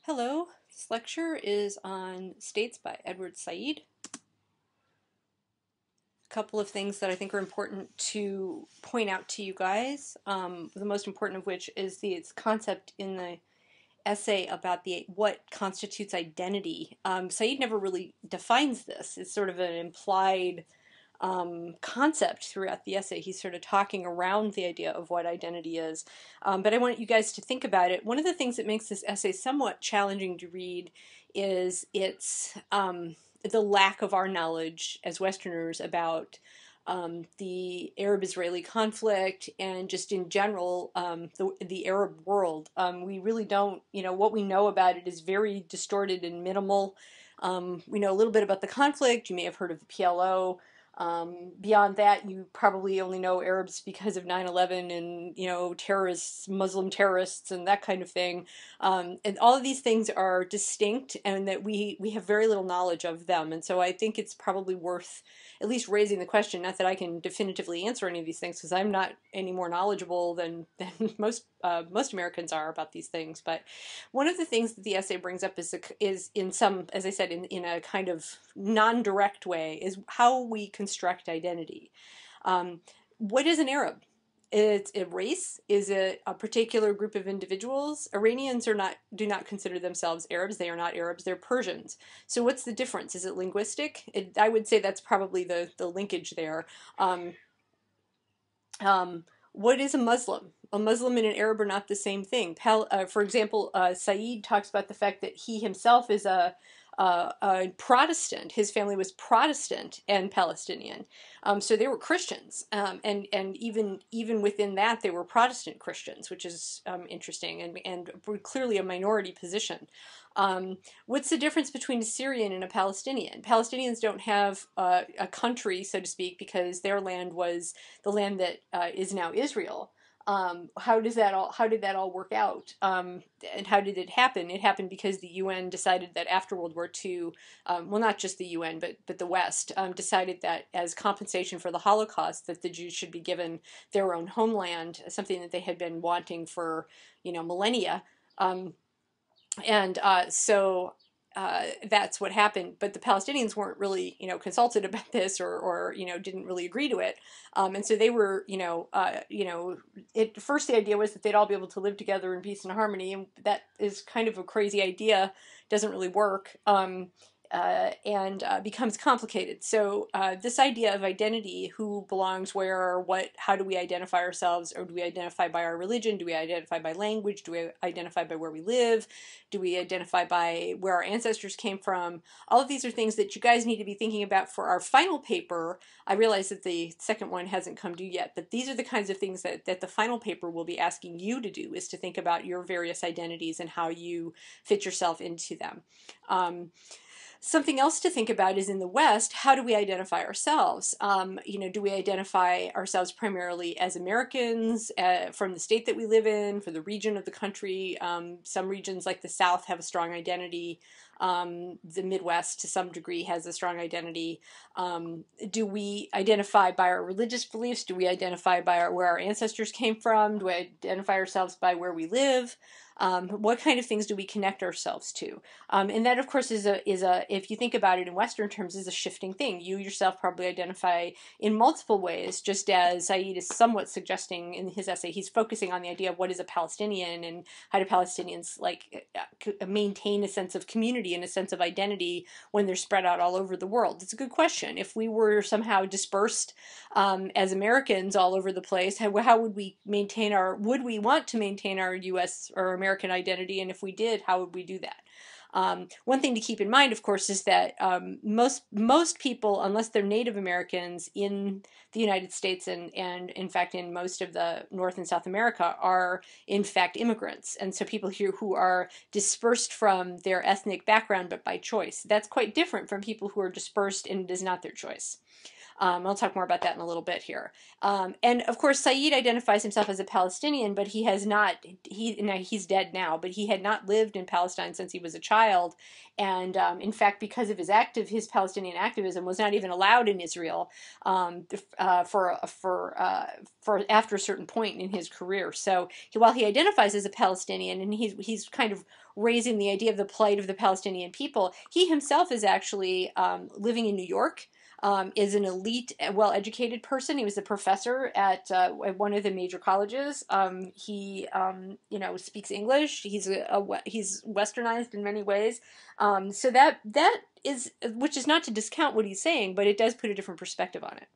Hello, this lecture is on States by Edward Said. A couple of things that I think are important to point out to you guys. The most important of which is the concept in the essay about what constitutes identity. Said never really defines this. It's sort of an implied concept throughout the essay. He's sort of talking around the idea of what identity is. But I want you guys to think about it. One of the things that makes this essay somewhat challenging to read is the lack of our knowledge as Westerners about the Arab-Israeli conflict and just in general the Arab world. We really don't, what we know about it is very distorted and minimal. We know a little bit about the conflict. You may have heard of the PLO. Beyond that, you probably only know Arabs because of 9/11 and, terrorists, Muslim terrorists and that kind of thing. And all of these things are distinct and that we have very little knowledge of them. And so I think it's probably worth at least raising the question, not that I can definitively answer any of these things because I'm not any more knowledgeable than most Americans are about these things. But one of the things that the essay brings up is in some, as I said, in a kind of non-direct way, is how we construct identity. What is an Arab? It's a race. Is it a particular group of individuals? Iranians do not consider themselves Arabs. They are not Arabs. They're Persians. So what's the difference? Is it linguistic? I would say that's probably the linkage there. What is a Muslim? A Muslim and an Arab are not the same thing. For example, Said talks about the fact that he himself is a Protestant. His family was Protestant and Palestinian, so they were Christians, and even within that, they were Protestant Christians, which is interesting and clearly a minority position. What's the difference between a Syrian and a Palestinian? Palestinians don't have a country, so to speak, because their land was the land that is now Israel. How did that all work out? And how did it happen? It happened because the UN decided that after World War II, well, not just the UN, but the West, decided that as compensation for the Holocaust, that the Jews should be given their own homeland, something that they had been wanting for, millennia. So that's what happened. But the Palestinians weren't really, consulted about this or didn't really agree to it. And so they were, first the idea was that they'd all be able to live together in peace and harmony. And that is kind of a crazy idea. Doesn't really work. And becomes complicated. So this idea of identity, who belongs where, what, how do we identify ourselves, or do we identify by our religion, do we identify by language, do we identify by where we live, do we identify by where our ancestors came from? All of these are things that you guys need to be thinking about for our final paper. I realize that the second one hasn't come due yet, but these are the kinds of things that the final paper will be asking you to do, is to think about your various identities and how you fit yourself into them. Something else to think about is in the West, how do we identify ourselves? Do we identify ourselves primarily as Americans from the state that we live in, for the region of the country? Some regions like the South have a strong identity. The Midwest, to some degree, has a strong identity. Do we identify by our religious beliefs? Do we identify by where our ancestors came from? Do we identify ourselves by where we live? What kind of things do we connect ourselves to? And that, of course, is if you think about it in Western terms, is a shifting thing. You yourself probably identify in multiple ways, just as Said is somewhat suggesting in his essay. He's focusing on the idea of what is a Palestinian and how do Palestinians maintain a sense of community and a sense of identity when they're spread out all over the world. It's a good question. If we were somehow dispersed as Americans all over the place, how would we would we want to maintain our U.S. or American identity? And if we did, how would we do that? One thing to keep in mind, of course, is that most people, unless they're Native Americans in the United States and in fact in most of the North and South America, are in fact immigrants. And so people here who are dispersed from their ethnic background but by choice. That's quite different from people who are dispersed and it is not their choice. I'll talk more about that in a little bit here. And of course, Said identifies himself as a Palestinian, but he has not. He's dead now, but he had not lived in Palestine since he was a child, and in fact, because of his Palestinian activism, was not even allowed in Israel for after a certain point in his career. So while he identifies as a Palestinian, and he's kind of raising the idea of the plight of the Palestinian people, he himself is actually living in New York. Is an elite, well-educated person. He was a professor at one of the major colleges. He, speaks English. He's Westernized in many ways. So that is, which is not to discount what he's saying, but it does put a different perspective on it.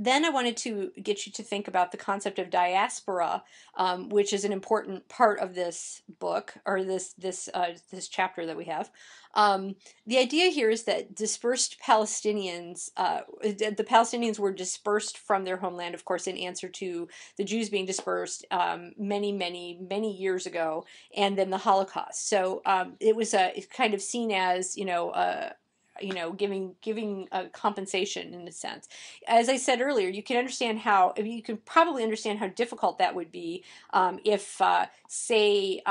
Then I wanted to get you to think about the concept of diaspora, which is an important part of this book, or this chapter that we have. The idea here is that dispersed Palestinians, the Palestinians were dispersed from their homeland, of course, in answer to the Jews being dispersed many years ago, and then the Holocaust. So it was kind of seen as, giving a compensation in a sense. As I said earlier, you can probably understand how difficult that would be if, say,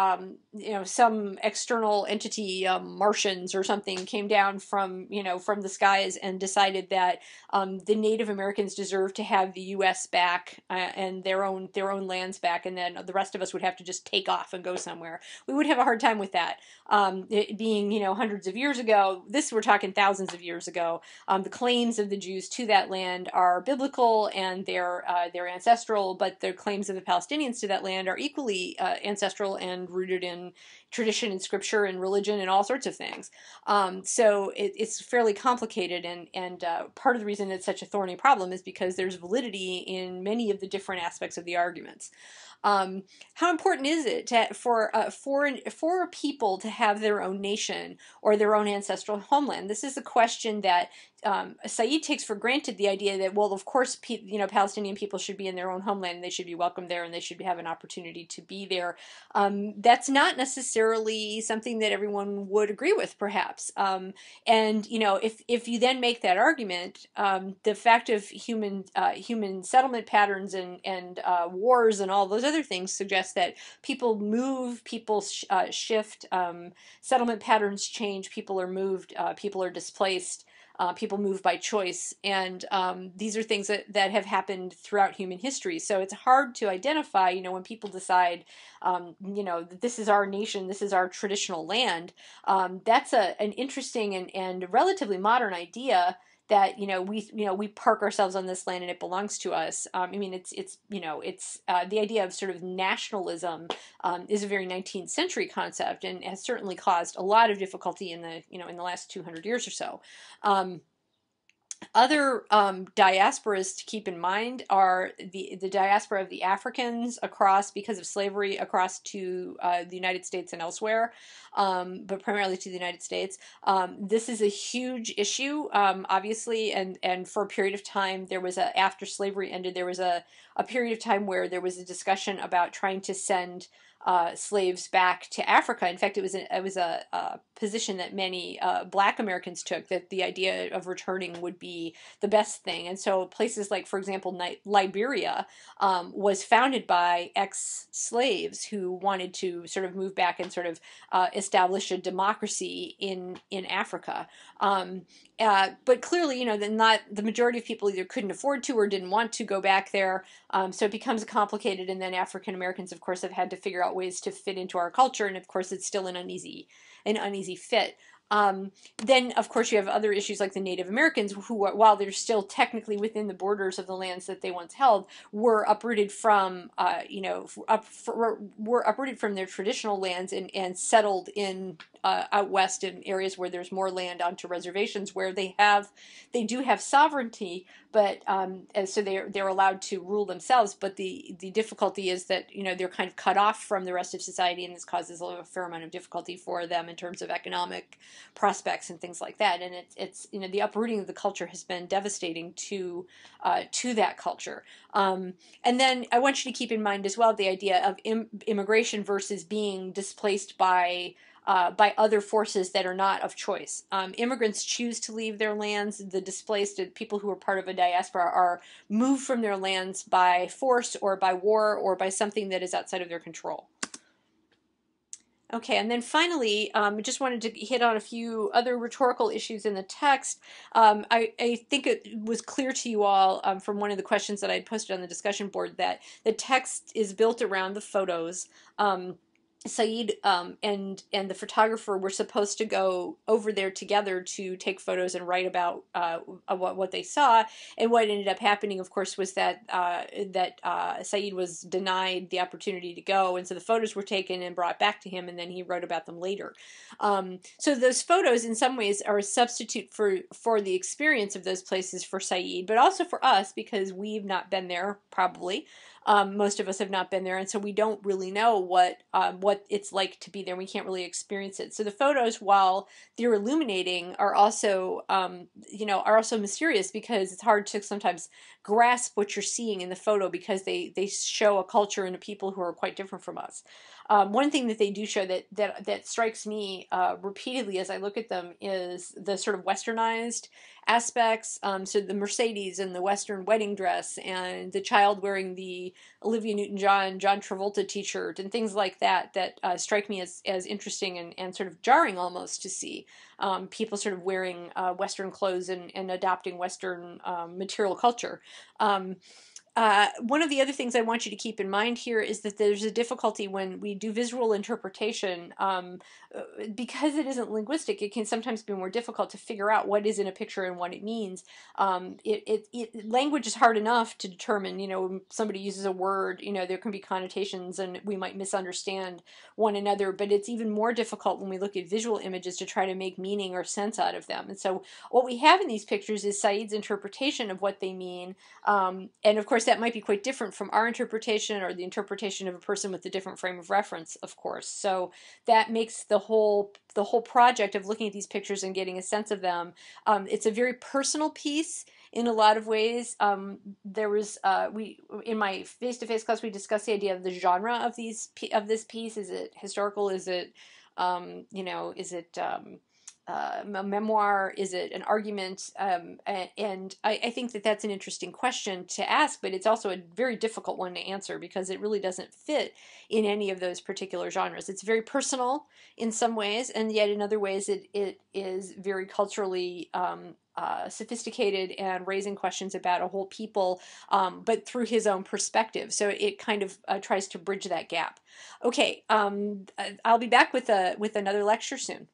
some external entity, Martians or something, came down from the skies and decided that the Native Americans deserve to have the U.S. back and their own lands back, and then the rest of us would have to just take off and go somewhere. We would have a hard time with that. It being hundreds of years ago. We're talking thousands of years ago. The claims of the Jews to that land are biblical and they're ancestral, but the claims of the Palestinians to that land are equally ancestral and rooted in tradition and scripture and religion and all sorts of things. So it's fairly complicated, and part of the reason it's such a thorny problem is because there's validity in many of the different aspects of the arguments. How important is it for people to have their own nation or their own ancestral homeland? This is a question that Said takes for granted, the idea that, well, of course, Palestinian people should be in their own homeland and they should be welcome there and they should have an opportunity to be there. That's not necessarily something that everyone would agree with, perhaps. And if you then make that argument, the fact of human settlement patterns and wars and all those other things suggest that people move, people shift, settlement patterns change, people are moved, people are displaced. People move by choice, and these are things that have happened throughout human history. So it's hard to identify, when people decide, that this is our nation, this is our traditional land. That's an interesting and relatively modern idea, that we park ourselves on this land and it belongs to us. It's the idea of sort of nationalism is a very 19th century concept, and has certainly caused a lot of difficulty in the last 200 years or so. Other diasporas to keep in mind are the diaspora of the Africans because of slavery, across to the United States and elsewhere, but primarily to the United States. This is a huge issue, obviously, and for a period of time, after slavery ended, there was a period of time where there was a discussion about trying to send slaves back to Africa. In fact, it was a position that many Black Americans took, that the idea of returning would be the best thing. And so places like, for example, Liberia was founded by ex-slaves who wanted to sort of move back and sort of establish a democracy in Africa. But clearly, not the majority of people either couldn't afford to or didn't want to go back there. So it becomes complicated, and then African Americans, of course, have had to figure out ways to fit into our culture, and of course, it's still an uneasy fit. Then, of course, you have other issues like the Native Americans, who, while they're still technically within the borders of the lands that they once held, were uprooted from, were uprooted from their traditional lands and settled in out west in areas where there's more land, onto reservations where they do have sovereignty, but so they're allowed to rule themselves. But the difficulty is that they're kind of cut off from the rest of society, and this causes a fair amount of difficulty for them in terms of economic prospects and things like that. And it's the uprooting of the culture has been devastating to that culture. And then I want you to keep in mind as well the idea of immigration versus being displaced by by other forces that are not of choice. Immigrants choose to leave their lands. The displaced people who are part of a diaspora are moved from their lands by force or by war or by something that is outside of their control. Okay, and then finally, I just wanted to hit on a few other rhetorical issues in the text. I think it was clear to you all from one of the questions that I posted on the discussion board that the text is built around the photos. Saeed and the photographer were supposed to go over there together to take photos and write about what they saw. And what ended up happening, of course, was that Saeed was denied the opportunity to go, and so the photos were taken and brought back to him, and then he wrote about them later. So those photos, in some ways, are a substitute for the experience of those places for Saeed, but also for us because we've not been there, probably. Most of us have not been there, and so we don't really know what it's like to be there. We can't really experience it. So the photos, while they're illuminating, are also are also mysterious because it's hard to sometimes grasp what you're seeing in the photo because they show a culture and a people who are quite different from us. One thing that they do show that strikes me repeatedly as I look at them is the sort of westernized aspects. So the Mercedes and the Western wedding dress and the child wearing the Olivia Newton-John, John Travolta t-shirt and things like that strike me as interesting and sort of jarring almost to see. People sort of wearing Western clothes and adopting Western material culture. One of the other things I want you to keep in mind here is that there's a difficulty when we do visual interpretation. Because it isn't linguistic, it can sometimes be more difficult to figure out what is in a picture and what it means. Language is hard enough to determine, when somebody uses a word, there can be connotations and we might misunderstand one another, but it's even more difficult when we look at visual images to try to make meaning or sense out of them. And so what we have in these pictures is Saeed's interpretation of what they mean. And of course, that might be quite different from our interpretation or the interpretation of a person with a different frame of reference, of course. So that makes the whole project of looking at these pictures and getting a sense of them, it's a very personal piece in a lot of ways. There was in my face-to-face class we discussed the idea of the genre of this piece. Is it historical? Is it is it a memoir? Is it an argument? And I think that that's an interesting question to ask, but it's also a very difficult one to answer because it really doesn't fit in any of those particular genres. It's very personal in some ways, and yet in other ways it is very culturally sophisticated and raising questions about a whole people, but through his own perspective. So it kind of tries to bridge that gap. Okay, I'll be back with another lecture soon.